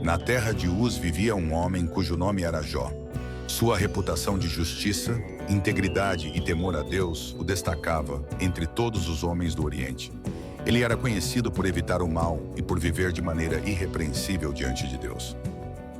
Na terra de Uz vivia um homem cujo nome era Jó. Sua reputação de justiça, integridade e temor a Deus o destacava entre todos os homens do Oriente. Ele era conhecido por evitar o mal e por viver de maneira irrepreensível diante de Deus.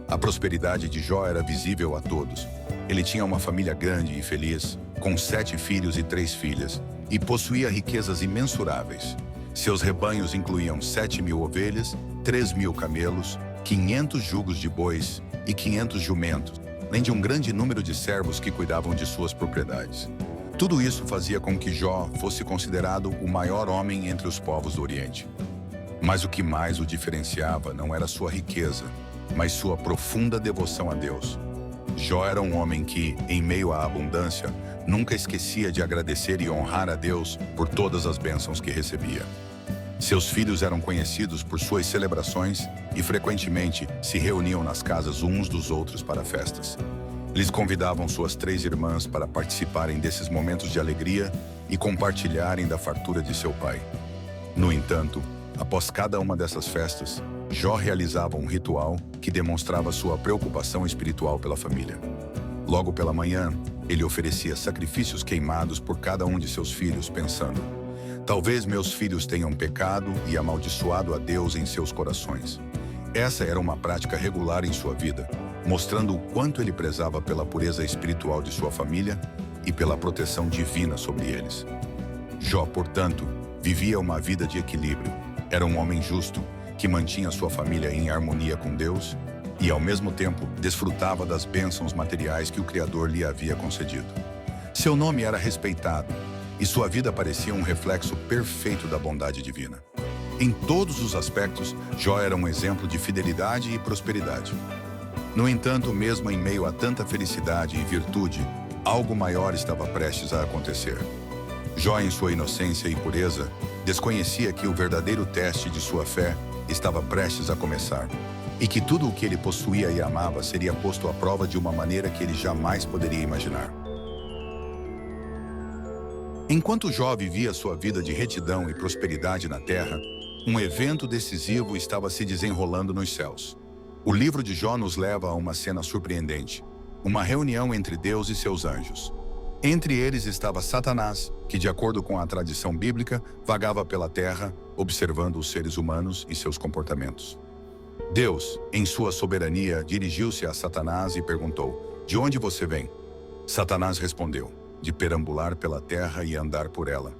A prosperidade de Jó era visível a todos. Ele tinha uma família grande e feliz, com 7 filhos e 3 filhas, e possuía riquezas imensuráveis. Seus rebanhos incluíam 7.000 ovelhas, 3.000 camelos, 500 jugos de bois e 500 jumentos, além de um grande número de servos que cuidavam de suas propriedades. Tudo isso fazia com que Jó fosse considerado o maior homem entre os povos do Oriente. Mas o que mais o diferenciava não era sua riqueza, mas sua profunda devoção a Deus. Jó era um homem que, em meio à abundância, nunca esquecia de agradecer e honrar a Deus por todas as bênçãos que recebia. Seus filhos eram conhecidos por suas celebrações e frequentemente se reuniam nas casas uns dos outros para festas. Eles convidavam suas 3 irmãs para participarem desses momentos de alegria e compartilharem da fartura de seu pai. No entanto, após cada uma dessas festas, Jó realizava um ritual que demonstrava sua preocupação espiritual pela família. Logo pela manhã, ele oferecia sacrifícios queimados por cada um de seus filhos, pensando: talvez meus filhos tenham pecado e amaldiçoado a Deus em seus corações. Essa era uma prática regular em sua vida, mostrando o quanto ele prezava pela pureza espiritual de sua família e pela proteção divina sobre eles. Jó, portanto, vivia uma vida de equilíbrio. Era um homem justo, que mantinha sua família em harmonia com Deus e, ao mesmo tempo, desfrutava das bênçãos materiais que o Criador lhe havia concedido. Seu nome era respeitado e sua vida parecia um reflexo perfeito da bondade divina. Em todos os aspectos, Jó era um exemplo de fidelidade e prosperidade. No entanto, mesmo em meio a tanta felicidade e virtude, algo maior estava prestes a acontecer. Jó, em sua inocência e pureza, desconhecia que o verdadeiro teste de sua fé estava prestes a começar, e que tudo o que ele possuía e amava seria posto à prova de uma maneira que ele jamais poderia imaginar. Enquanto Jó vivia sua vida de retidão e prosperidade na terra, um evento decisivo estava se desenrolando nos céus. O livro de Jó nos leva a uma cena surpreendente, uma reunião entre Deus e seus anjos. Entre eles estava Satanás, que, de acordo com a tradição bíblica, vagava pela terra, observando os seres humanos e seus comportamentos. Deus, em sua soberania, dirigiu-se a Satanás e perguntou: de onde você vem? Satanás respondeu: de perambular pela terra e andar por ela.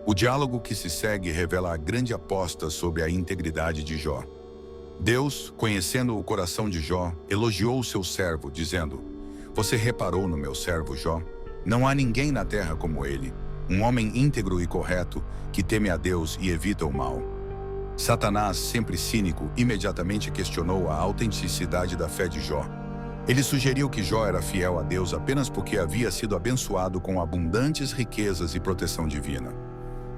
O diálogo que se segue revela a grande aposta sobre a integridade de Jó. Deus, conhecendo o coração de Jó, elogiou o seu servo, dizendo: você reparou no meu servo Jó? Não há ninguém na terra como ele, um homem íntegro e correto, que teme a Deus e evita o mal. Satanás, sempre cínico, imediatamente questionou a autenticidade da fé de Jó. Ele sugeriu que Jó era fiel a Deus apenas porque havia sido abençoado com abundantes riquezas e proteção divina.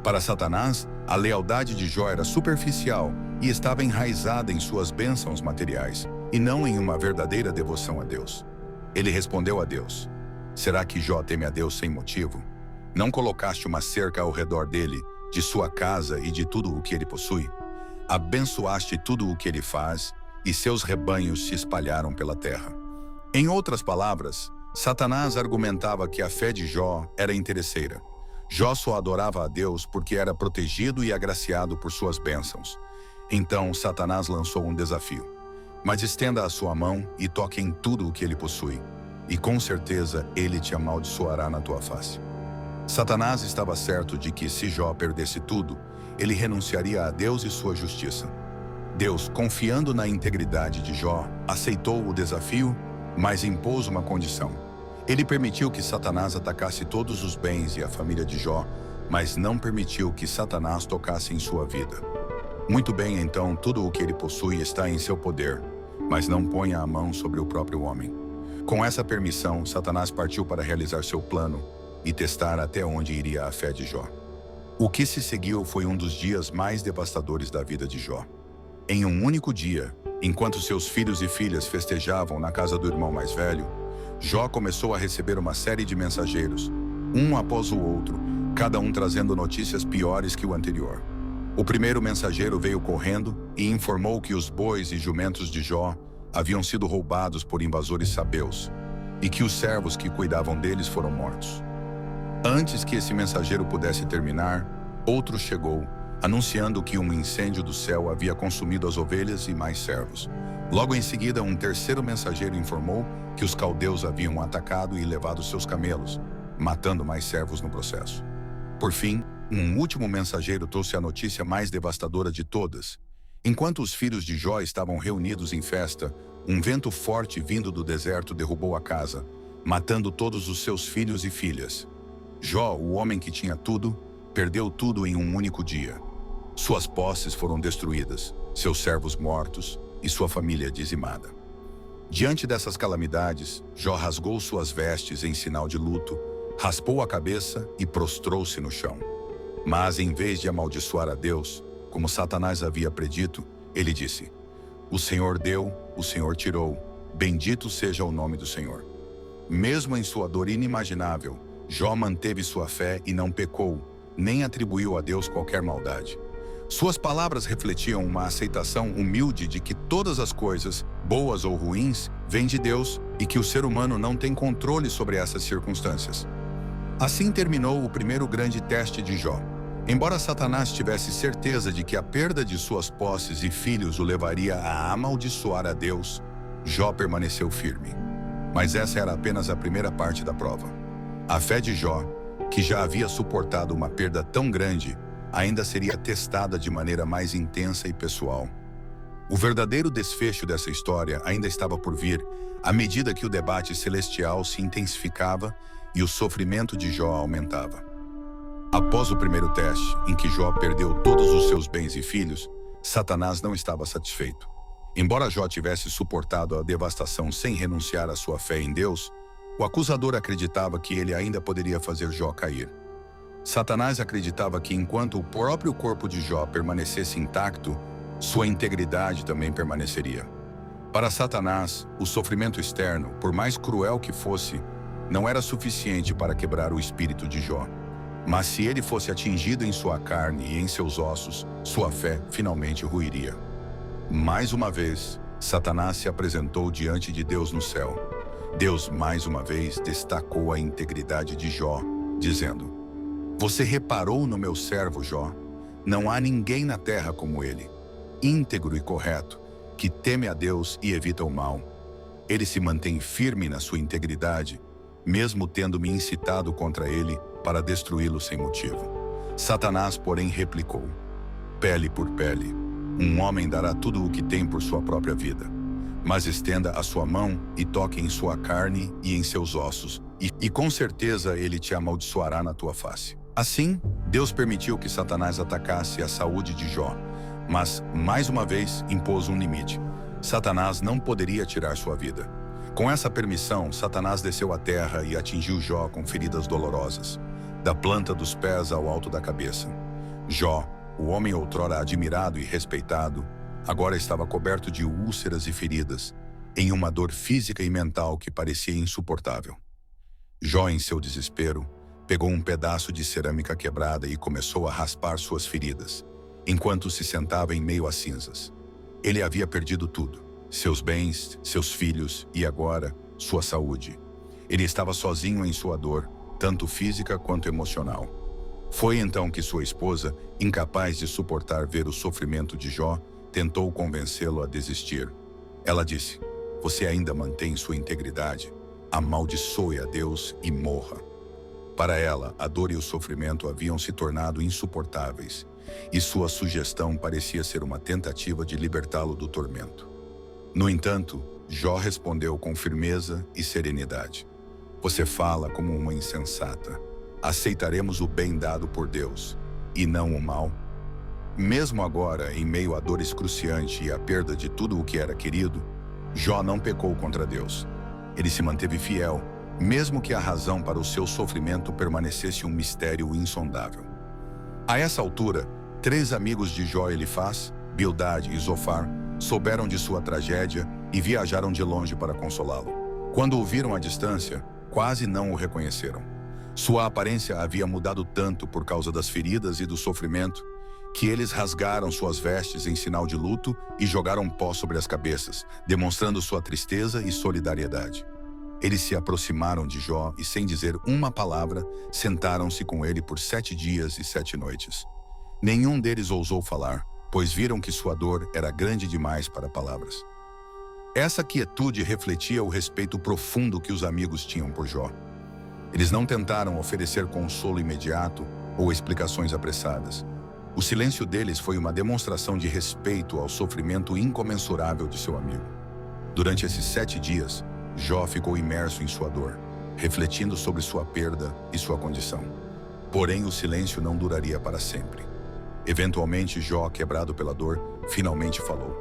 Para Satanás, a lealdade de Jó era superficial e estava enraizada em suas bênçãos materiais, e não em uma verdadeira devoção a Deus. Ele respondeu a Deus: será que Jó teme a Deus sem motivo? Não colocaste uma cerca ao redor dele, de sua casa e de tudo o que ele possui? Abençoaste tudo o que ele faz, e seus rebanhos se espalharam pela terra. Em outras palavras, Satanás argumentava que a fé de Jó era interesseira. Jó só adorava a Deus porque era protegido e agraciado por suas bênçãos. Então Satanás lançou um desafio: mas estenda a sua mão e toque em tudo o que ele possui, e com certeza ele te amaldiçoará na tua face. Satanás estava certo de que, se Jó perdesse tudo, ele renunciaria a Deus e sua justiça. Deus, confiando na integridade de Jó, aceitou o desafio, mas impôs uma condição. Ele permitiu que Satanás atacasse todos os bens e a família de Jó, mas não permitiu que Satanás tocasse em sua vida. Muito bem, então, tudo o que ele possui está em seu poder, mas não ponha a mão sobre o próprio homem. Com essa permissão, Satanás partiu para realizar seu plano e testar até onde iria a fé de Jó. O que se seguiu foi um dos dias mais devastadores da vida de Jó. Em um único dia, enquanto seus filhos e filhas festejavam na casa do irmão mais velho, Jó começou a receber uma série de mensageiros, um após o outro, cada um trazendo notícias piores que o anterior. O primeiro mensageiro veio correndo e informou que os bois e jumentos de Jó haviam sido roubados por invasores sabeus e que os servos que cuidavam deles foram mortos. Antes que esse mensageiro pudesse terminar, outro chegou, anunciando que um incêndio do céu havia consumido as ovelhas e mais servos. Logo em seguida, um terceiro mensageiro informou que os caldeus haviam atacado e levado seus camelos, matando mais servos no processo. Por fim, um último mensageiro trouxe a notícia mais devastadora de todas. Enquanto os filhos de Jó estavam reunidos em festa, um vento forte vindo do deserto derrubou a casa, matando todos os seus filhos e filhas. Jó, o homem que tinha tudo, perdeu tudo em um único dia. Suas posses foram destruídas, seus servos mortos e sua família dizimada. Diante dessas calamidades, Jó rasgou suas vestes em sinal de luto, raspou a cabeça e prostrou-se no chão. Mas, em vez de amaldiçoar a Deus, como Satanás havia predito, ele disse: "O Senhor deu, o Senhor tirou, bendito seja o nome do Senhor." Mesmo em sua dor inimaginável, Jó manteve sua fé e não pecou, nem atribuiu a Deus qualquer maldade. Suas palavras refletiam uma aceitação humilde de que todas as coisas, boas ou ruins, vêm de Deus e que o ser humano não tem controle sobre essas circunstâncias. Assim terminou o primeiro grande teste de Jó. Embora Satanás tivesse certeza de que a perda de suas posses e filhos o levaria a amaldiçoar a Deus, Jó permaneceu firme. Mas essa era apenas a primeira parte da prova. A fé de Jó, que já havia suportado uma perda tão grande, ainda seria testada de maneira mais intensa e pessoal. O verdadeiro desfecho dessa história ainda estava por vir, à medida que o debate celestial se intensificava e o sofrimento de Jó aumentava. Após o primeiro teste, em que Jó perdeu todos os seus bens e filhos, Satanás não estava satisfeito. Embora Jó tivesse suportado a devastação sem renunciar à sua fé em Deus, o acusador acreditava que ele ainda poderia fazer Jó cair. Satanás acreditava que enquanto o próprio corpo de Jó permanecesse intacto, sua integridade também permaneceria. Para Satanás, o sofrimento externo, por mais cruel que fosse, não era suficiente para quebrar o espírito de Jó. Mas se ele fosse atingido em sua carne e em seus ossos, sua fé finalmente ruiria. Mais uma vez, Satanás se apresentou diante de Deus no céu. Deus, mais uma vez, destacou a integridade de Jó, dizendo: "Você reparou no meu servo Jó? Não há ninguém na terra como ele, íntegro e correto, que teme a Deus e evita o mal. Ele se mantém firme na sua integridade, mesmo tendo me incitado contra ele para destruí-lo sem motivo." Satanás, porém, replicou: "Pele por pele, um homem dará tudo o que tem por sua própria vida. Mas estenda a sua mão e toque em sua carne e em seus ossos, e com certeza ele te amaldiçoará na tua face." Assim, Deus permitiu que Satanás atacasse a saúde de Jó, mas, mais uma vez, impôs um limite. Satanás não poderia tirar sua vida. Com essa permissão, Satanás desceu à terra e atingiu Jó com feridas dolorosas, da planta dos pés ao alto da cabeça. Jó, o homem outrora admirado e respeitado, agora estava coberto de úlceras e feridas, em uma dor física e mental que parecia insuportável. Jó, em seu desespero, pegou um pedaço de cerâmica quebrada e começou a raspar suas feridas, enquanto se sentava em meio às cinzas. Ele havia perdido tudo: seus bens, seus filhos e agora, sua saúde. Ele estava sozinho em sua dor, tanto física quanto emocional. Foi então que sua esposa, incapaz de suportar ver o sofrimento de Jó, tentou convencê-lo a desistir. Ela disse: "Você ainda mantém sua integridade? Amaldiçoe a Deus e morra." Para ela, a dor e o sofrimento haviam se tornado insuportáveis, e sua sugestão parecia ser uma tentativa de libertá-lo do tormento. No entanto, Jó respondeu com firmeza e serenidade: "Você fala como uma insensata. Aceitaremos o bem dado por Deus, e não o mal." Mesmo agora, em meio à dor excruciante e à perda de tudo o que era querido, Jó não pecou contra Deus. Ele se manteve fiel, mesmo que a razão para o seu sofrimento permanecesse um mistério insondável. A essa altura, 3 amigos de Jó, Elifaz, Bildade e Zofar, souberam de sua tragédia e viajaram de longe para consolá-lo. Quando o viram à distância, quase não o reconheceram. Sua aparência havia mudado tanto por causa das feridas e do sofrimento que eles rasgaram suas vestes em sinal de luto e jogaram pó sobre as cabeças, demonstrando sua tristeza e solidariedade. Eles se aproximaram de Jó e, sem dizer uma palavra, sentaram-se com ele por 7 dias e 7 noites. Nenhum deles ousou falar, pois viram que sua dor era grande demais para palavras. Essa quietude refletia o respeito profundo que os amigos tinham por Jó. Eles não tentaram oferecer consolo imediato ou explicações apressadas. O silêncio deles foi uma demonstração de respeito ao sofrimento incomensurável de seu amigo. Durante esses 7 dias, Jó ficou imerso em sua dor, refletindo sobre sua perda e sua condição. Porém, o silêncio não duraria para sempre. Eventualmente, Jó, quebrado pela dor, finalmente falou.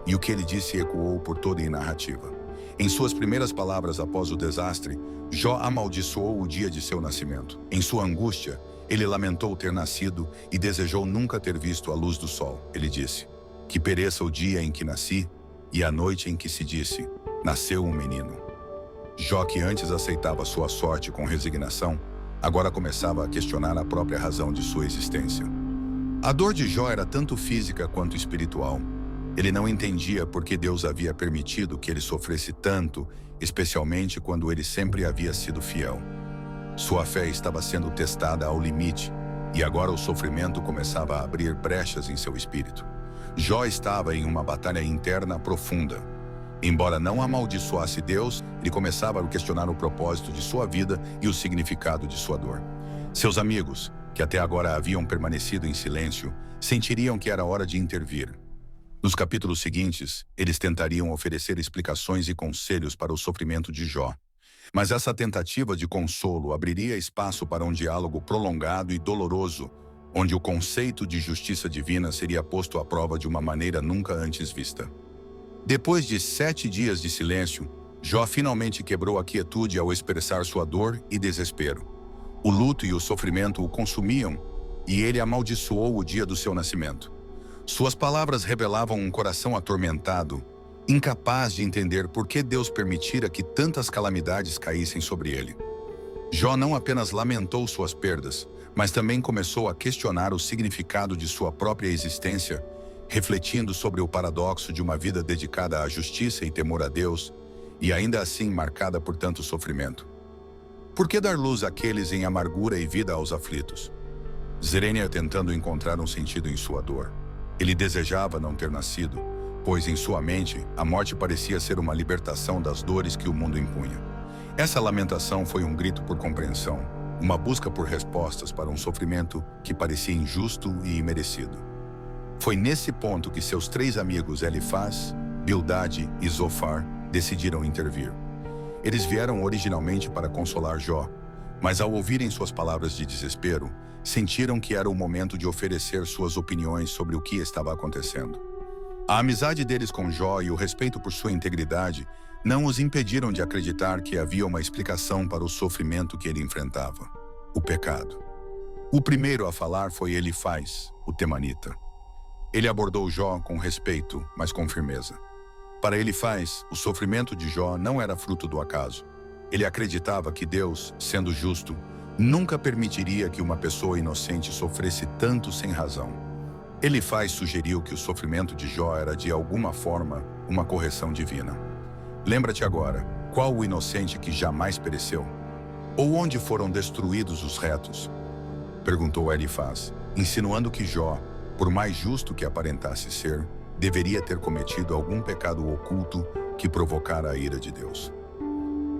E o que ele disse ecoou por toda a narrativa. Em suas primeiras palavras após o desastre, Jó amaldiçoou o dia de seu nascimento. Em sua angústia, ele lamentou ter nascido e desejou nunca ter visto a luz do sol. Ele disse: que pereça o dia em que nasci e a noite em que se disse, nasceu um menino. Jó, que antes aceitava sua sorte com resignação, agora começava a questionar a própria razão de sua existência. A dor de Jó era tanto física quanto espiritual. Ele não entendia por que Deus havia permitido que ele sofresse tanto, especialmente quando ele sempre havia sido fiel. Sua fé estava sendo testada ao limite, e agora o sofrimento começava a abrir brechas em seu espírito. Jó estava em uma batalha interna profunda. Embora não amaldiçoasse Deus, ele começava a questionar o propósito de sua vida e o significado de sua dor. Seus amigos, que até agora haviam permanecido em silêncio, sentiriam que era hora de intervir. Nos capítulos seguintes, eles tentariam oferecer explicações e conselhos para o sofrimento de Jó. Mas essa tentativa de consolo abriria espaço para um diálogo prolongado e doloroso, onde o conceito de justiça divina seria posto à prova de uma maneira nunca antes vista. Depois de 7 dias de silêncio, Jó finalmente quebrou a quietude ao expressar sua dor e desespero. O luto e o sofrimento o consumiam, e ele amaldiçoou o dia do seu nascimento. Suas palavras revelavam um coração atormentado, incapaz de entender por que Deus permitira que tantas calamidades caíssem sobre ele. Jó não apenas lamentou suas perdas, mas também começou a questionar o significado de sua própria existência, refletindo sobre o paradoxo de uma vida dedicada à justiça e temor a Deus, e ainda assim marcada por tanto sofrimento. Por que dar luz àqueles em amargura e vida aos aflitos? Zerênia tentando encontrar um sentido em sua dor. Ele desejava não ter nascido, pois em sua mente a morte parecia ser uma libertação das dores que o mundo impunha. Essa lamentação foi um grito por compreensão, uma busca por respostas para um sofrimento que parecia injusto e imerecido. Foi nesse ponto que seus 3 amigos Elifaz, Bildade e Zofar decidiram intervir. Eles vieram originalmente para consolar Jó, mas ao ouvirem suas palavras de desespero, sentiram que era o momento de oferecer suas opiniões sobre o que estava acontecendo. A amizade deles com Jó e o respeito por sua integridade não os impediram de acreditar que havia uma explicação para o sofrimento que ele enfrentava: o pecado. O primeiro a falar foi Elifaz, o temanita. Ele abordou Jó com respeito, mas com firmeza. Para Elifaz, o sofrimento de Jó não era fruto do acaso. Ele acreditava que Deus, sendo justo, nunca permitiria que uma pessoa inocente sofresse tanto sem razão. Elifaz sugeriu que o sofrimento de Jó era, de alguma forma, uma correção divina. Lembra-te agora, qual o inocente que jamais pereceu? Ou onde foram destruídos os retos? Perguntou Elifaz, insinuando que Jó, por mais justo que aparentasse ser, deveria ter cometido algum pecado oculto que provocara a ira de Deus.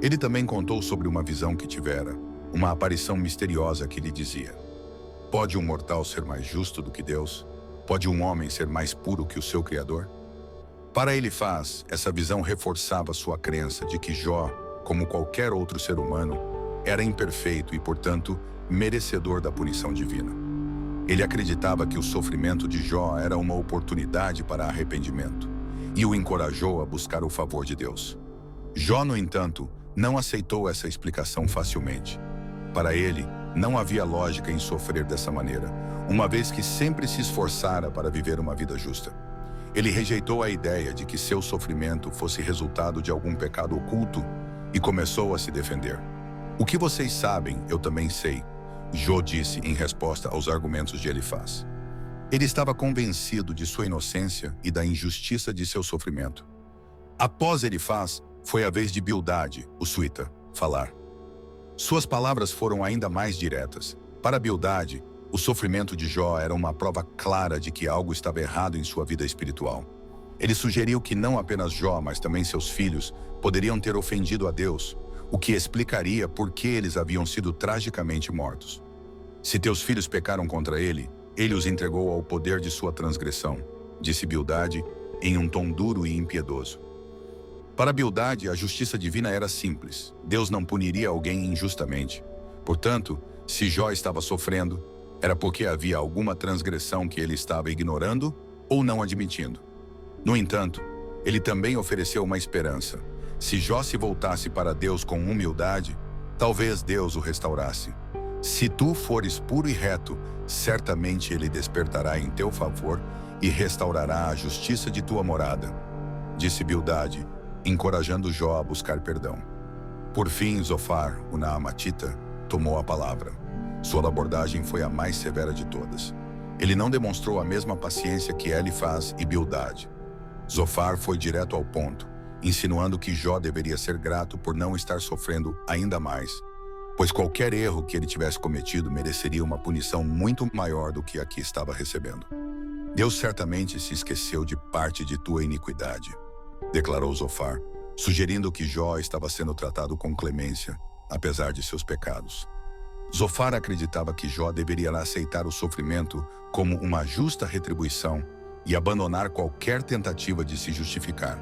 Ele também contou sobre uma visão que tivera, uma aparição misteriosa que lhe dizia: pode um mortal ser mais justo do que Deus? Pode um homem ser mais puro que o seu Criador? Para Elifaz, essa visão reforçava sua crença de que Jó, como qualquer outro ser humano, era imperfeito e, portanto, merecedor da punição divina. Ele acreditava que o sofrimento de Jó era uma oportunidade para arrependimento e o encorajou a buscar o favor de Deus. Jó, no entanto, não aceitou essa explicação facilmente. Para ele, não havia lógica em sofrer dessa maneira, uma vez que sempre se esforçara para viver uma vida justa. Ele rejeitou a ideia de que seu sofrimento fosse resultado de algum pecado oculto e começou a se defender. O que vocês sabem, eu também sei, Jó disse em resposta aos argumentos de Elifaz. Ele estava convencido de sua inocência e da injustiça de seu sofrimento. Após Elifaz, foi a vez de Bildade, o suíta, falar. Suas palavras foram ainda mais diretas. Para Bildade, o sofrimento de Jó era uma prova clara de que algo estava errado em sua vida espiritual. Ele sugeriu que não apenas Jó, mas também seus filhos, poderiam ter ofendido a Deus, o que explicaria por que eles haviam sido tragicamente mortos. Se teus filhos pecaram contra ele, ele os entregou ao poder de sua transgressão, disse Bildade em um tom duro e impiedoso. Para Bildade, a justiça divina era simples. Deus não puniria alguém injustamente. Portanto, se Jó estava sofrendo, era porque havia alguma transgressão que ele estava ignorando ou não admitindo. No entanto, ele também ofereceu uma esperança. Se Jó se voltasse para Deus com humildade, talvez Deus o restaurasse. Se tu fores puro e reto, certamente ele despertará em teu favor e restaurará a justiça de tua morada, disse Bildade, encorajando Jó a buscar perdão. Por fim, Zofar, o Naamatita, tomou a palavra. Sua abordagem foi a mais severa de todas. Ele não demonstrou a mesma paciência que Elifaz e Bildade. Zofar foi direto ao ponto, insinuando que Jó deveria ser grato por não estar sofrendo ainda mais, pois qualquer erro que ele tivesse cometido mereceria uma punição muito maior do que a que estava recebendo. Deus certamente se esqueceu de parte de tua iniquidade, declarou Zofar, sugerindo que Jó estava sendo tratado com clemência, apesar de seus pecados. Zofar acreditava que Jó deveria aceitar o sofrimento como uma justa retribuição e abandonar qualquer tentativa de se justificar.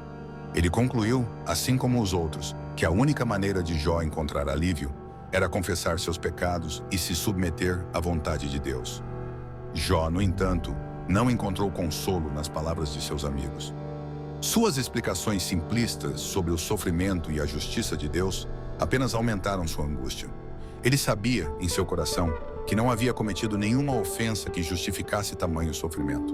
Ele concluiu, assim como os outros, que a única maneira de Jó encontrar alívio era confessar seus pecados e se submeter à vontade de Deus. Jó, no entanto, não encontrou consolo nas palavras de seus amigos. Suas explicações simplistas sobre o sofrimento e a justiça de Deus apenas aumentaram sua angústia. Ele sabia, em seu coração, que não havia cometido nenhuma ofensa que justificasse tamanho sofrimento.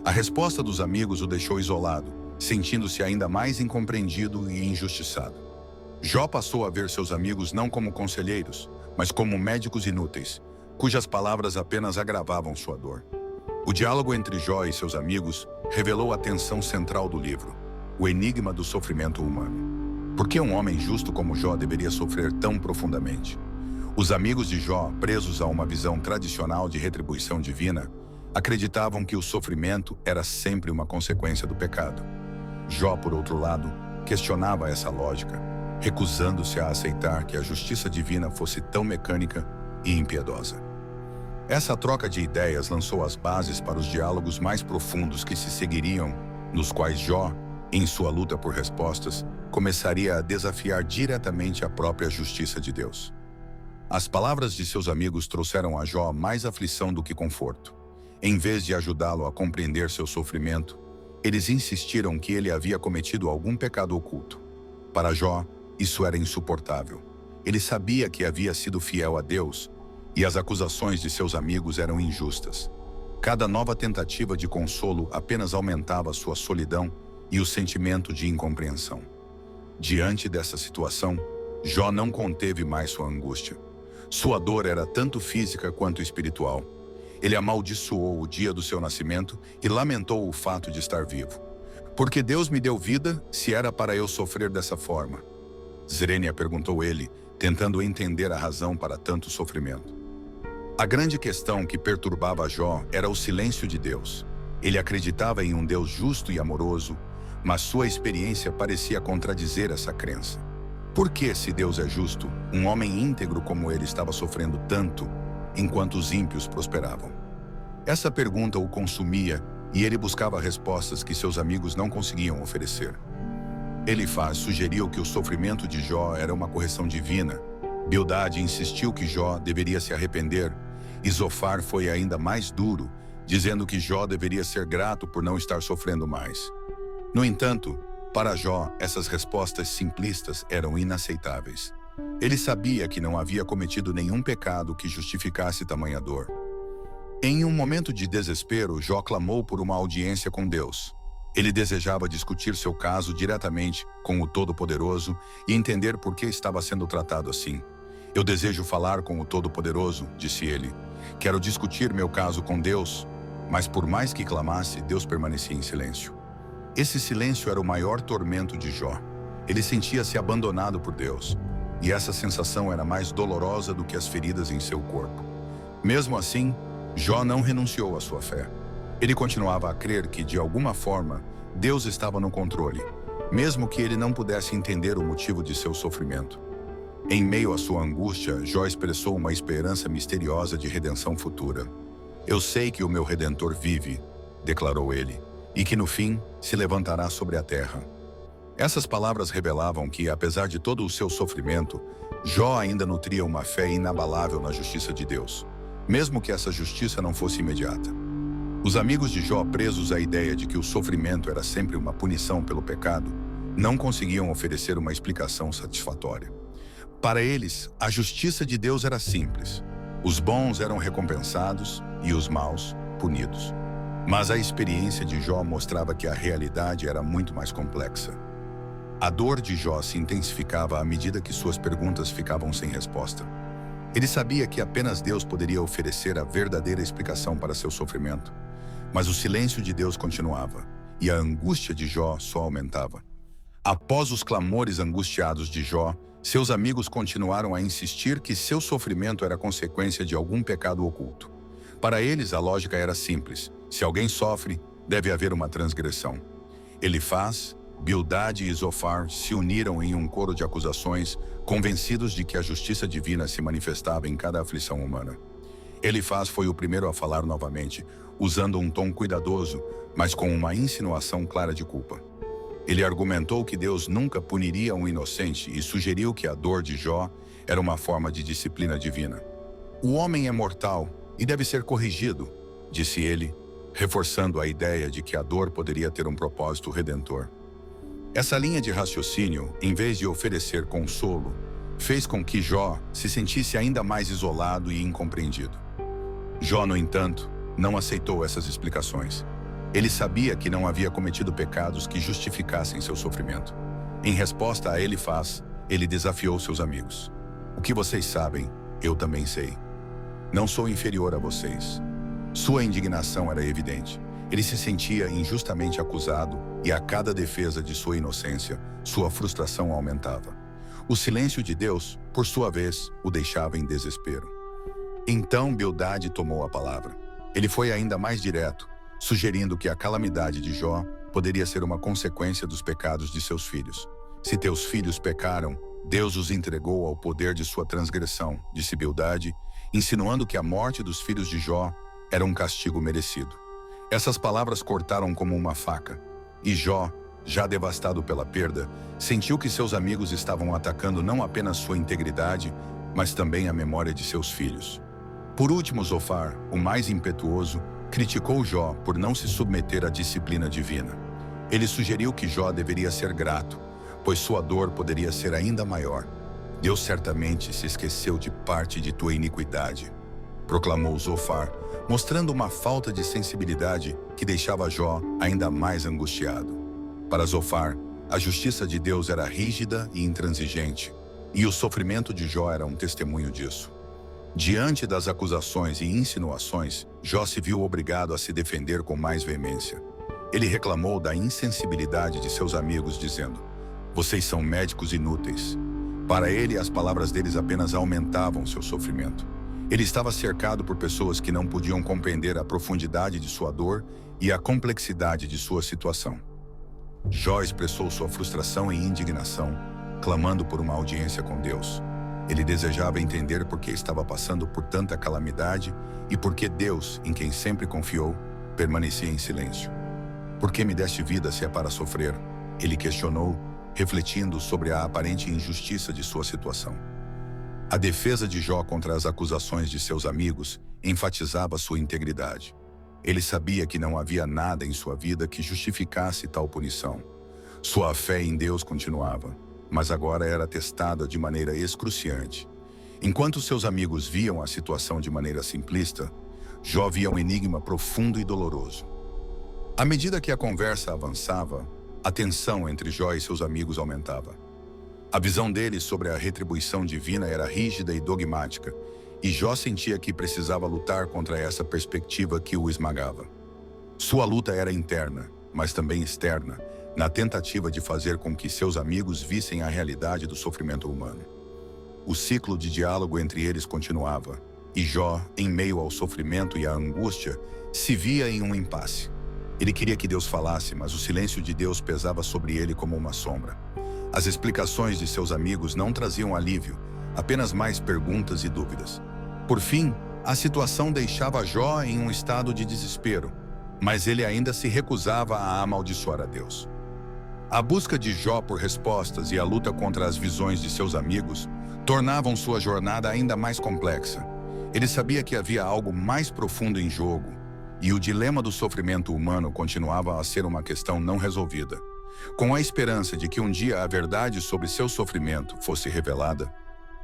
A resposta dos amigos o deixou isolado, sentindo-se ainda mais incompreendido e injustiçado. Jó passou a ver seus amigos não como conselheiros, mas como médicos inúteis, cujas palavras apenas agravavam sua dor. O diálogo entre Jó e seus amigos revelou a tensão central do livro, o enigma do sofrimento humano. Por que um homem justo como Jó deveria sofrer tão profundamente? Os amigos de Jó, presos a uma visão tradicional de retribuição divina, acreditavam que o sofrimento era sempre uma consequência do pecado. Jó, por outro lado, questionava essa lógica, recusando-se a aceitar que a justiça divina fosse tão mecânica e impiedosa. Essa troca de ideias lançou as bases para os diálogos mais profundos que se seguiriam, nos quais Jó, em sua luta por respostas, começaria a desafiar diretamente a própria justiça de Deus. As palavras de seus amigos trouxeram a Jó mais aflição do que conforto. Em vez de ajudá-lo a compreender seu sofrimento, eles insistiram que ele havia cometido algum pecado oculto. Para Jó, isso era insuportável. Ele sabia que havia sido fiel a Deus, e as acusações de seus amigos eram injustas. Cada nova tentativa de consolo apenas aumentava sua solidão e o sentimento de incompreensão. Diante dessa situação, Jó não conteve mais sua angústia. Sua dor era tanto física quanto espiritual. Ele amaldiçoou o dia do seu nascimento e lamentou o fato de estar vivo. Porque Deus me deu vida, se era para eu sofrer dessa forma? Zerênia perguntou ele, tentando entender a razão para tanto sofrimento. A grande questão que perturbava Jó era o silêncio de Deus. Ele acreditava em um Deus justo e amoroso, mas sua experiência parecia contradizer essa crença. Por que, se Deus é justo, um homem íntegro como ele estava sofrendo tanto, enquanto os ímpios prosperavam? Essa pergunta o consumia e ele buscava respostas que seus amigos não conseguiam oferecer. Elifaz sugeriu que o sofrimento de Jó era uma correção divina. Bildade insistiu que Jó deveria se arrepender e Zofar foi ainda mais duro, dizendo que Jó deveria ser grato por não estar sofrendo mais. No entanto, para Jó, essas respostas simplistas eram inaceitáveis. Ele sabia que não havia cometido nenhum pecado que justificasse tamanha dor. Em um momento de desespero, Jó clamou por uma audiência com Deus. Ele desejava discutir seu caso diretamente com o Todo-Poderoso e entender por que estava sendo tratado assim. Eu desejo falar com o Todo-Poderoso, disse ele. Quero discutir meu caso com Deus. Mas por mais que clamasse, Deus permanecia em silêncio. Esse silêncio era o maior tormento de Jó. Ele sentia-se abandonado por Deus, e essa sensação era mais dolorosa do que as feridas em seu corpo. Mesmo assim, Jó não renunciou à sua fé. Ele continuava a crer que, de alguma forma, Deus estava no controle, mesmo que ele não pudesse entender o motivo de seu sofrimento. Em meio à sua angústia, Jó expressou uma esperança misteriosa de redenção futura. "Eu sei que o meu Redentor vive", declarou ele, "e que no fim se levantará sobre a terra." Essas palavras revelavam que, apesar de todo o seu sofrimento, Jó ainda nutria uma fé inabalável na justiça de Deus, mesmo que essa justiça não fosse imediata. Os amigos de Jó, presos à ideia de que o sofrimento era sempre uma punição pelo pecado, não conseguiam oferecer uma explicação satisfatória. Para eles, a justiça de Deus era simples. Os bons eram recompensados e os maus punidos. Mas a experiência de Jó mostrava que a realidade era muito mais complexa. A dor de Jó se intensificava à medida que suas perguntas ficavam sem resposta. Ele sabia que apenas Deus poderia oferecer a verdadeira explicação para seu sofrimento. Mas o silêncio de Deus continuava, e a angústia de Jó só aumentava. Após os clamores angustiados de Jó, seus amigos continuaram a insistir que seu sofrimento era consequência de algum pecado oculto. Para eles, a lógica era simples: se alguém sofre, deve haver uma transgressão. Elifaz, Bildade e Zofar se uniram em um coro de acusações, convencidos de que a justiça divina se manifestava em cada aflição humana. Elifaz foi o primeiro a falar novamente, usando um tom cuidadoso, mas com uma insinuação clara de culpa. Ele argumentou que Deus nunca puniria um inocente e sugeriu que a dor de Jó era uma forma de disciplina divina. "O homem é mortal e deve ser corrigido", disse ele, reforçando a ideia de que a dor poderia ter um propósito redentor. Essa linha de raciocínio, em vez de oferecer consolo, fez com que Jó se sentisse ainda mais isolado e incompreendido. Jó, no entanto, não aceitou essas explicações. Ele sabia que não havia cometido pecados que justificassem seu sofrimento. Em resposta a Elifaz, ele desafiou seus amigos. "O que vocês sabem, eu também sei. Não sou inferior a vocês." Sua indignação era evidente. Ele se sentia injustamente acusado e, a cada defesa de sua inocência, sua frustração aumentava. O silêncio de Deus, por sua vez, o deixava em desespero. Então Bildade tomou a palavra. Ele foi ainda mais direto, sugerindo que a calamidade de Jó poderia ser uma consequência dos pecados de seus filhos. "Se teus filhos pecaram, Deus os entregou ao poder de sua transgressão", disse Bildade, insinuando que a morte dos filhos de Jó era um castigo merecido. Essas palavras cortaram como uma faca, e Jó, já devastado pela perda, sentiu que seus amigos estavam atacando não apenas sua integridade, mas também a memória de seus filhos. Por último, Zofar, o mais impetuoso, criticou Jó por não se submeter à disciplina divina. Ele sugeriu que Jó deveria ser grato, pois sua dor poderia ser ainda maior. "Deus certamente se esqueceu de parte de tua iniquidade", proclamou Zofar, mostrando uma falta de sensibilidade que deixava Jó ainda mais angustiado. Para Zofar, a justiça de Deus era rígida e intransigente, e o sofrimento de Jó era um testemunho disso. Diante das acusações e insinuações, Jó se viu obrigado a se defender com mais veemência. Ele reclamou da insensibilidade de seus amigos, dizendo: "Vocês são médicos inúteis." Para ele, as palavras deles apenas aumentavam seu sofrimento. Ele estava cercado por pessoas que não podiam compreender a profundidade de sua dor e a complexidade de sua situação. Jó expressou sua frustração e indignação, clamando por uma audiência com Deus. Ele desejava entender por que estava passando por tanta calamidade e por que Deus, em quem sempre confiou, permanecia em silêncio. "Por que me deste vida se é para sofrer?" ele questionou, refletindo sobre a aparente injustiça de sua situação. A defesa de Jó contra as acusações de seus amigos enfatizava sua integridade. Ele sabia que não havia nada em sua vida que justificasse tal punição. Sua fé em Deus continuava, mas agora era testada de maneira excruciante. Enquanto seus amigos viam a situação de maneira simplista, Jó via um enigma profundo e doloroso. À medida que a conversa avançava, a tensão entre Jó e seus amigos aumentava. A visão deles sobre a retribuição divina era rígida e dogmática, e Jó sentia que precisava lutar contra essa perspectiva que o esmagava. Sua luta era interna, mas também externa, na tentativa de fazer com que seus amigos vissem a realidade do sofrimento humano. O ciclo de diálogo entre eles continuava, e Jó, em meio ao sofrimento e à angústia, se via em um impasse. Ele queria que Deus falasse, mas o silêncio de Deus pesava sobre ele como uma sombra. As explicações de seus amigos não traziam alívio, apenas mais perguntas e dúvidas. Por fim, a situação deixava Jó em um estado de desespero, mas ele ainda se recusava a amaldiçoar a Deus. A busca de Jó por respostas e a luta contra as visões de seus amigos tornavam sua jornada ainda mais complexa. Ele sabia que havia algo mais profundo em jogo, e o dilema do sofrimento humano continuava a ser uma questão não resolvida. Com a esperança de que um dia a verdade sobre seu sofrimento fosse revelada,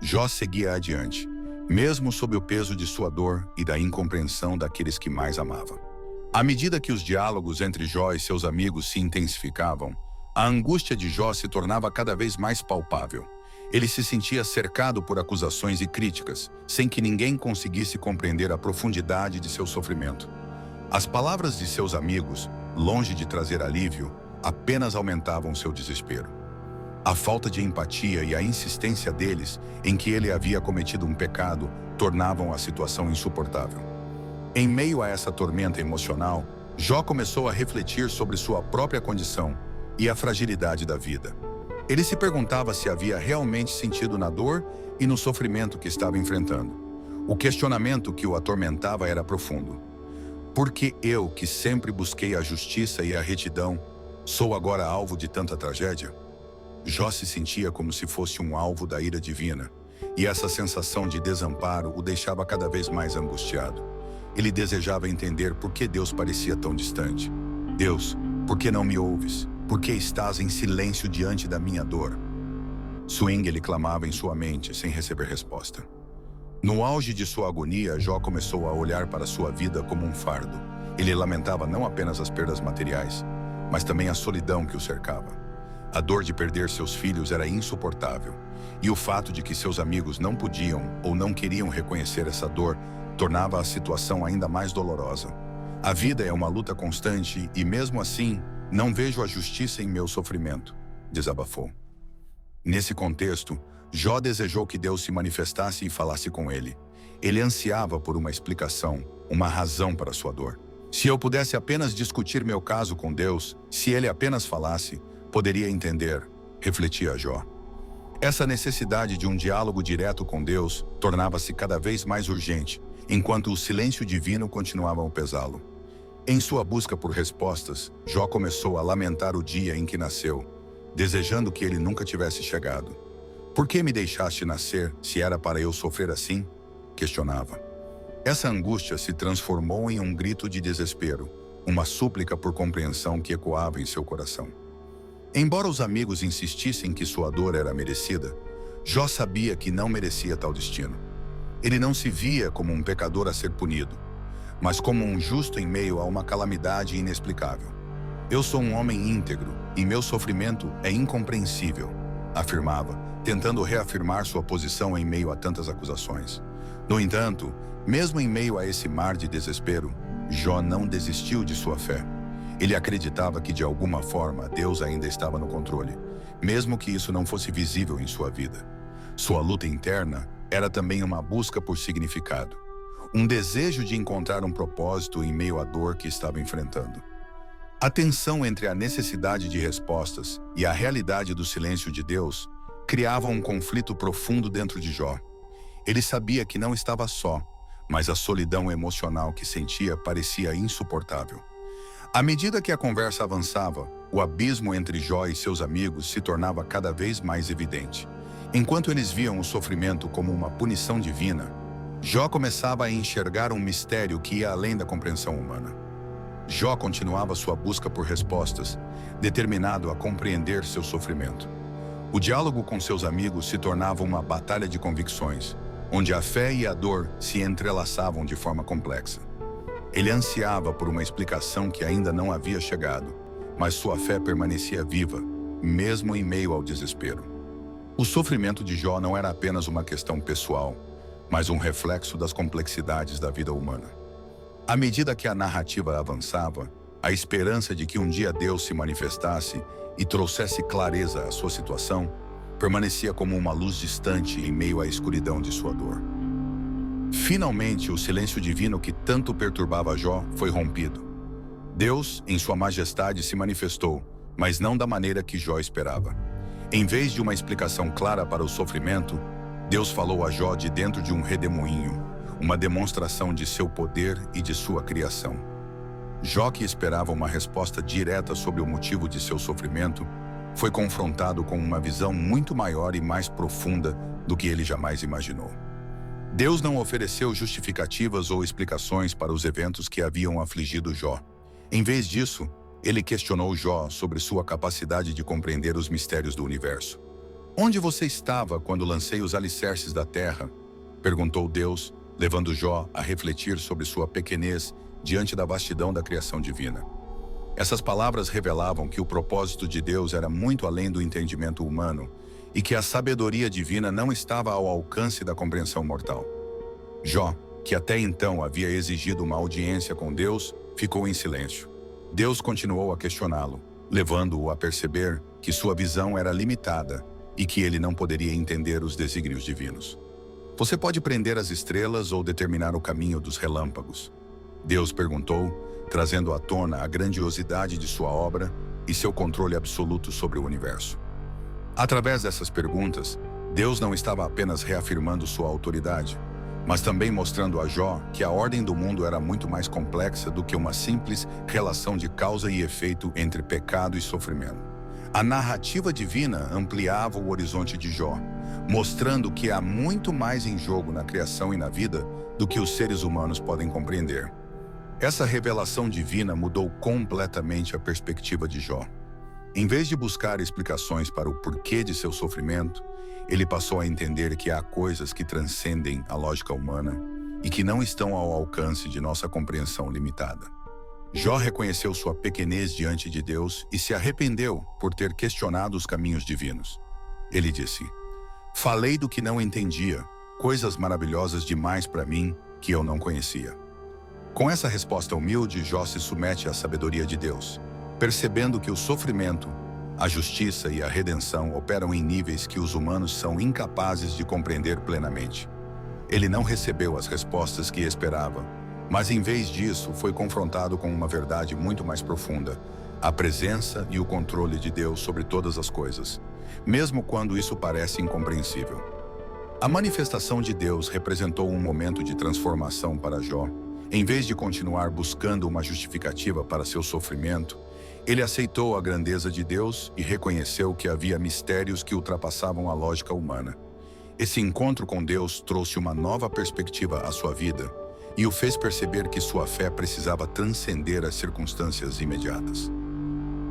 Jó seguia adiante, mesmo sob o peso de sua dor e da incompreensão daqueles que mais amava. À medida que os diálogos entre Jó e seus amigos se intensificavam, a angústia de Jó se tornava cada vez mais palpável. Ele se sentia cercado por acusações e críticas, sem que ninguém conseguisse compreender a profundidade de seu sofrimento. As palavras de seus amigos, longe de trazer alívio, apenas aumentavam seu desespero. A falta de empatia e a insistência deles em que ele havia cometido um pecado tornavam a situação insuportável. Em meio a essa tormenta emocional, Jó começou a refletir sobre sua própria condição e a fragilidade da vida. Ele se perguntava se havia realmente sentido na dor e no sofrimento que estava enfrentando. O questionamento que o atormentava era profundo. Por que eu, que sempre busquei a justiça e a retidão, sou agora alvo de tanta tragédia? Jó se sentia como se fosse um alvo da ira divina, e essa sensação de desamparo o deixava cada vez mais angustiado. Ele desejava entender por que Deus parecia tão distante. Deus, por que não me ouves? Por que estás em silêncio diante da minha dor? Swing, clamava em sua mente, sem receber resposta. No auge de sua agonia, Jó começou a olhar para sua vida como um fardo. Ele lamentava não apenas as perdas materiais, mas também a solidão que o cercava. A dor de perder seus filhos era insuportável, e o fato de que seus amigos não podiam ou não queriam reconhecer essa dor tornava a situação ainda mais dolorosa. A vida é uma luta constante e, mesmo assim, não vejo a justiça em meu sofrimento, desabafou. Nesse contexto, Jó desejou que Deus se manifestasse e falasse com ele. Ele ansiava por uma explicação, uma razão para sua dor. Se eu pudesse apenas discutir meu caso com Deus, se ele apenas falasse, poderia entender, refletia Jó. Essa necessidade de um diálogo direto com Deus tornava-se cada vez mais urgente, enquanto o silêncio divino continuava a pesá-lo. Em sua busca por respostas, Jó começou a lamentar o dia em que nasceu, desejando que ele nunca tivesse chegado. Por que me deixaste nascer, se era para eu sofrer assim? Questionava. Essa angústia se transformou em um grito de desespero, uma súplica por compreensão que ecoava em seu coração. Embora os amigos insistissem que sua dor era merecida, Jó sabia que não merecia tal destino. Ele não se via como um pecador a ser punido, mas como um justo em meio a uma calamidade inexplicável. Eu sou um homem íntegro e meu sofrimento é incompreensível, afirmava, tentando reafirmar sua posição em meio a tantas acusações. No entanto, mesmo em meio a esse mar de desespero, Jó não desistiu de sua fé. Ele acreditava que de alguma forma Deus ainda estava no controle, mesmo que isso não fosse visível em sua vida. Sua luta interna era também uma busca por significado, um desejo de encontrar um propósito em meio à dor que estava enfrentando. A tensão entre a necessidade de respostas e a realidade do silêncio de Deus criava um conflito profundo dentro de Jó. Ele sabia que não estava só, mas a solidão emocional que sentia parecia insuportável. À medida que a conversa avançava, o abismo entre Jó e seus amigos se tornava cada vez mais evidente. Enquanto eles viam o sofrimento como uma punição divina, Jó começava a enxergar um mistério que ia além da compreensão humana. Jó continuava sua busca por respostas, determinado a compreender seu sofrimento. O diálogo com seus amigos se tornava uma batalha de convicções, onde a fé e a dor se entrelaçavam de forma complexa. Ele ansiava por uma explicação que ainda não havia chegado, mas sua fé permanecia viva, mesmo em meio ao desespero. O sofrimento de Jó não era apenas uma questão pessoal, mas um reflexo das complexidades da vida humana. À medida que a narrativa avançava, a esperança de que um dia Deus se manifestasse e trouxesse clareza à sua situação, permanecia como uma luz distante em meio à escuridão de sua dor. Finalmente, o silêncio divino que tanto perturbava Jó foi rompido. Deus, em sua majestade, se manifestou, mas não da maneira que Jó esperava. Em vez de uma explicação clara para o sofrimento, Deus falou a Jó de dentro de um redemoinho, uma demonstração de seu poder e de sua criação. Jó, que esperava uma resposta direta sobre o motivo de seu sofrimento, foi confrontado com uma visão muito maior e mais profunda do que ele jamais imaginou. Deus não ofereceu justificativas ou explicações para os eventos que haviam afligido Jó. Em vez disso, ele questionou Jó sobre sua capacidade de compreender os mistérios do universo. "Onde você estava quando lancei os alicerces da terra?", perguntou Deus, levando Jó a refletir sobre sua pequenez diante da vastidão da criação divina. Essas palavras revelavam que o propósito de Deus era muito além do entendimento humano e que a sabedoria divina não estava ao alcance da compreensão mortal. Jó, que até então havia exigido uma audiência com Deus, ficou em silêncio. Deus continuou a questioná-lo, levando-o a perceber que sua visão era limitada e que ele não poderia entender os desígnios divinos. "Você pode prender as estrelas ou determinar o caminho dos relâmpagos?", Deus perguntou, trazendo à tona a grandiosidade de sua obra e seu controle absoluto sobre o universo. Através dessas perguntas, Deus não estava apenas reafirmando sua autoridade, mas também mostrando a Jó que a ordem do mundo era muito mais complexa do que uma simples relação de causa e efeito entre pecado e sofrimento. A narrativa divina ampliava o horizonte de Jó, mostrando que há muito mais em jogo na criação e na vida do que os seres humanos podem compreender. Essa revelação divina mudou completamente a perspectiva de Jó. Em vez de buscar explicações para o porquê de seu sofrimento, ele passou a entender que há coisas que transcendem a lógica humana e que não estão ao alcance de nossa compreensão limitada. Jó reconheceu sua pequenez diante de Deus e se arrependeu por ter questionado os caminhos divinos. Ele disse: "Falei do que não entendia, coisas maravilhosas demais para mim que eu não conhecia." Com essa resposta humilde, Jó se submete à sabedoria de Deus, percebendo que o sofrimento, a justiça e a redenção operam em níveis que os humanos são incapazes de compreender plenamente. Ele não recebeu as respostas que esperava, mas em vez disso foi confrontado com uma verdade muito mais profunda: a presença e o controle de Deus sobre todas as coisas, mesmo quando isso parece incompreensível. A manifestação de Deus representou um momento de transformação para Jó. Em vez de continuar buscando uma justificativa para seu sofrimento, ele aceitou a grandeza de Deus e reconheceu que havia mistérios que ultrapassavam a lógica humana. Esse encontro com Deus trouxe uma nova perspectiva à sua vida e o fez perceber que sua fé precisava transcender as circunstâncias imediatas.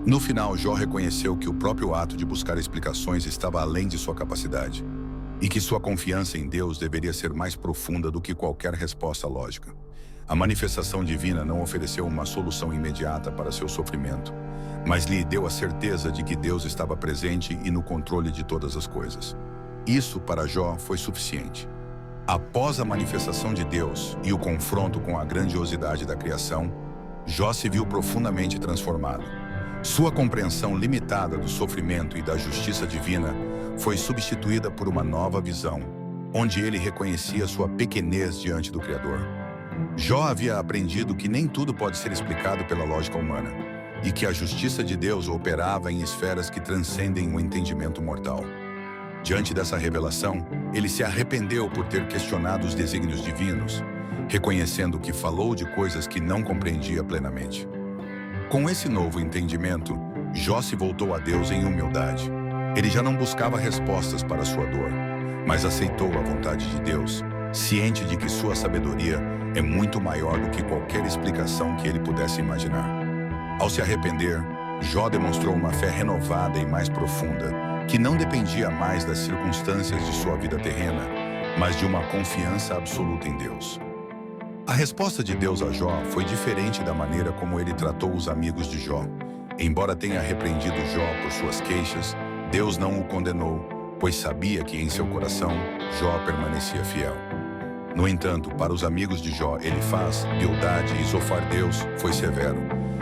No final, Jó reconheceu que o próprio ato de buscar explicações estava além de sua capacidade e que sua confiança em Deus deveria ser mais profunda do que qualquer resposta lógica. A manifestação divina não ofereceu uma solução imediata para seu sofrimento, mas lhe deu a certeza de que Deus estava presente e no controle de todas as coisas. Isso, para Jó, foi suficiente. Após a manifestação de Deus e o confronto com a grandiosidade da criação, Jó se viu profundamente transformado. Sua compreensão limitada do sofrimento e da justiça divina foi substituída por uma nova visão, onde ele reconhecia sua pequenez diante do Criador. Jó havia aprendido que nem tudo pode ser explicado pela lógica humana, e que a justiça de Deus operava em esferas que transcendem o entendimento mortal. Diante dessa revelação, ele se arrependeu por ter questionado os desígnios divinos, reconhecendo que falou de coisas que não compreendia plenamente. Com esse novo entendimento, Jó se voltou a Deus em humildade. Ele já não buscava respostas para sua dor, mas aceitou a vontade de Deus, ciente de que sua sabedoria é muito maior do que qualquer explicação que ele pudesse imaginar. Ao se arrepender, Jó demonstrou uma fé renovada e mais profunda, que não dependia mais das circunstâncias de sua vida terrena, mas de uma confiança absoluta em Deus. A resposta de Deus a Jó foi diferente da maneira como ele tratou os amigos de Jó. Embora tenha repreendido Jó por suas queixas, Deus não o condenou, pois sabia que em seu coração Jó permanecia fiel. No entanto, para os amigos de Jó, Elifaz, Bildade e Zofar, Deus foi severo,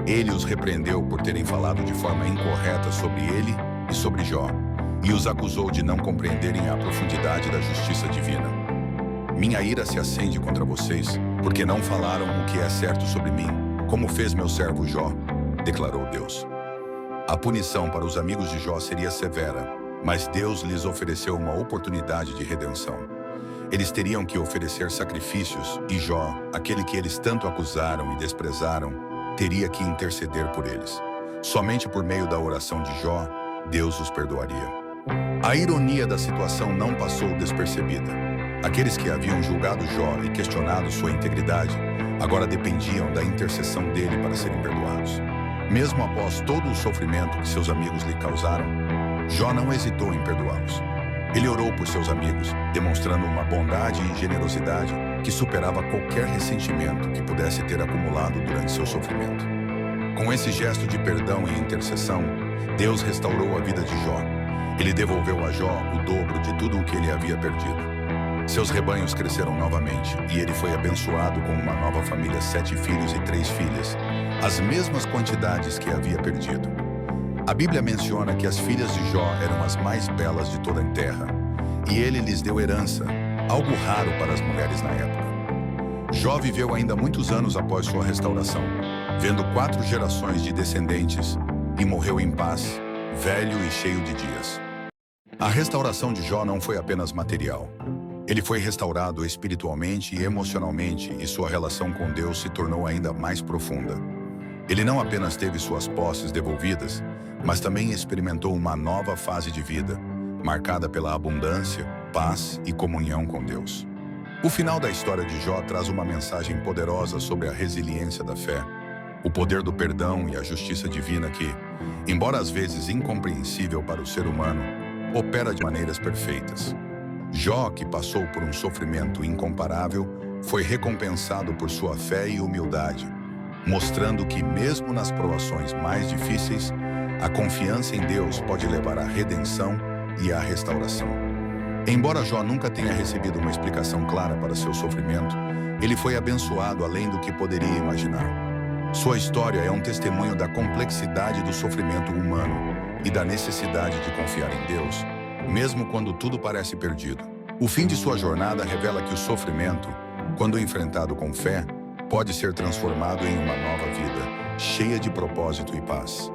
Ele os repreendeu por terem falado de forma incorreta sobre ele e sobre Jó, e os acusou de não compreenderem a profundidade da justiça divina. Minha ira se acende contra vocês, porque não falaram o que é certo sobre mim, como fez meu servo Jó, declarou Deus. A punição para os amigos de Jó seria severa, mas Deus lhes ofereceu uma oportunidade de redenção. Eles teriam que oferecer sacrifícios e Jó, aquele que eles tanto acusaram e desprezaram, teria que interceder por eles. Somente por meio da oração de Jó, Deus os perdoaria. A ironia da situação não passou despercebida. Aqueles que haviam julgado Jó e questionado sua integridade, agora dependiam da intercessão dele para serem perdoados. Mesmo após todo o sofrimento que seus amigos lhe causaram, Jó não hesitou em perdoá-los. Ele orou por seus amigos, demonstrando uma bondade e generosidade que superava qualquer ressentimento que pudesse ter acumulado durante seu sofrimento. Com esse gesto de perdão e intercessão, Deus restaurou a vida de Jó. Ele devolveu a Jó o dobro de tudo o que ele havia perdido. Seus rebanhos cresceram novamente e ele foi abençoado com uma nova família, 7 filhos e 3 filhas, as mesmas quantidades que havia perdido. A Bíblia menciona que as filhas de Jó eram as mais belas de toda a terra, e ele lhes deu herança, algo raro para as mulheres na época. Jó viveu ainda muitos anos após sua restauração, vendo 4 gerações de descendentes, e morreu em paz, velho e cheio de dias. A restauração de Jó não foi apenas material. Ele foi restaurado espiritualmente e emocionalmente, e sua relação com Deus se tornou ainda mais profunda. Ele não apenas teve suas posses devolvidas, mas também experimentou uma nova fase de vida, marcada pela abundância, paz e comunhão com Deus. O final da história de Jó traz uma mensagem poderosa sobre a resiliência da fé, o poder do perdão e a justiça divina que, embora às vezes incompreensível para o ser humano, opera de maneiras perfeitas. Jó, que passou por um sofrimento incomparável, foi recompensado por sua fé e humildade, mostrando que mesmo nas provações mais difíceis, a confiança em Deus pode levar à redenção e à restauração. Embora Jó nunca tenha recebido uma explicação clara para seu sofrimento, ele foi abençoado além do que poderia imaginar. Sua história é um testemunho da complexidade do sofrimento humano e da necessidade de confiar em Deus, mesmo quando tudo parece perdido. O fim de sua jornada revela que o sofrimento, quando enfrentado com fé, pode ser transformado em uma nova vida, cheia de propósito e paz.